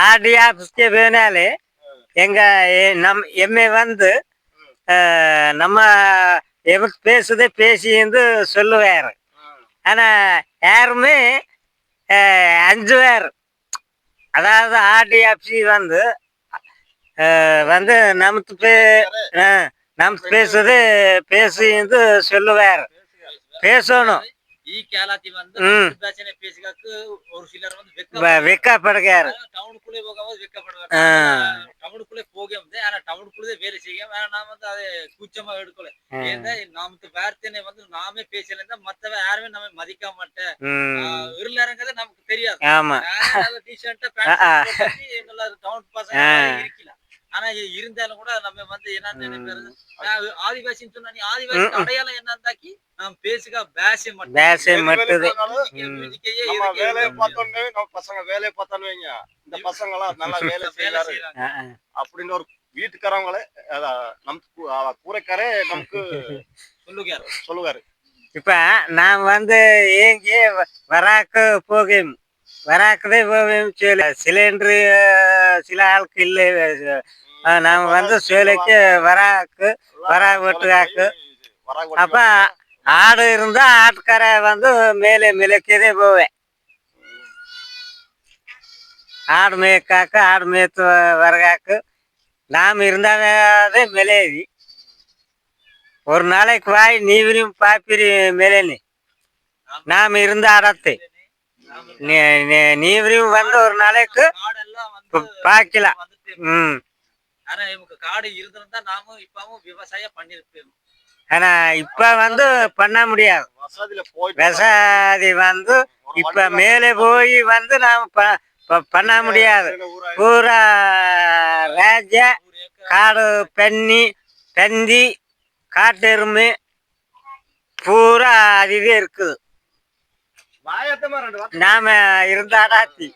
RT ஆபீஸ்க்கு போனாலே எங்க நம் எம்ஏ வந்து நம்ம எவருக்கு பேசுதே பேசிந்து சொல்லுவாரு. ஆனா யாருமே 5 பேர், அதாவது ஆர்டி ஆபீஸ் வந்து வந்து நமக்கு பேசுது பேசிந்து சொல்லுவாரு. பேசணும். வெக்கப்படுகிறாரு. டவுனுக்குள்ளே போக ஆனா டவுனுக்குள்ளே வேலை செய்ய நான் வந்து அதை கூச்சமா எடுக்கல. ஏன்னா நமக்கு வார்த்தையை வந்து நாமே பேசல மத்தவ யாருமே நம்ம மதிக்க மாட்டேன் இருளறங்கிறது நமக்கு தெரியாது. டவுன் பசங்க இருக்கல. ஆனா இருந்தாலும் கூட நம்ம வந்து என்ன ஆதிவாசின்னு சொன்னா நீ ஆதிவாசி அடையாளம் என்னந்தாக்கி நாம் பேசுக பேச வேலையை பார்த்தோன்னே நம்ம பசங்க வேலையை பார்த்தாலும் வைங்க இந்த பசங்க எல்லாம் நல்லா வேலை செய்யறாரு அப்படின்னு ஒரு வீட்டுக்காரவங்களே நமக்கு கூரைக்காரே நமக்கு சொல்லுவாரு. இப்ப நான் வந்து ஏங்கி வராக்கு போகும் வராக்குதே போகும் சிலிண்டரு சில ஆளுக்கு இல்லை. நாம வந்து சேலைக்கு வராக்கு வெட்டுக்காக்கு. அப்ப ஆடு இருந்தா ஆட்டுக்கார வந்து மேலே மிளக்கதே போவேன். ஆடு மேய்க்காக்கு ஆடு மேய்த்து வரகாக்கு நாம் இருந்தாவே மிளேதி ஒரு நாளைக்கு வாய் நீவிரியும் பாப்பிரி மேலேனி நாம் இருந்த அடத்து நீவிரியும் வந்து ஒரு நாளைக்கு பாக்கலாம். காடு இருந்திருந்தா நாமும் இப்பவும் விவசாயம் பண்ணிருப்போம். ஆனா இப்ப வந்து பண்ண முடியாது. வசதி வந்து இப்ப மேலே போய் வந்து நாம பண்ண முடியாது. பூரா ராஜ காடு தந்தி காட்டு எருமை பூரா அதுவே இருக்குது. நாம இருந்த அடாத்தி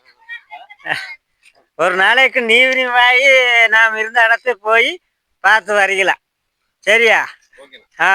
ஒரு நாளைக்கு நீவிரி வாயி நாம் இருந்த இடத்த போய் பார்த்து வரலாம். சரியா? ஆ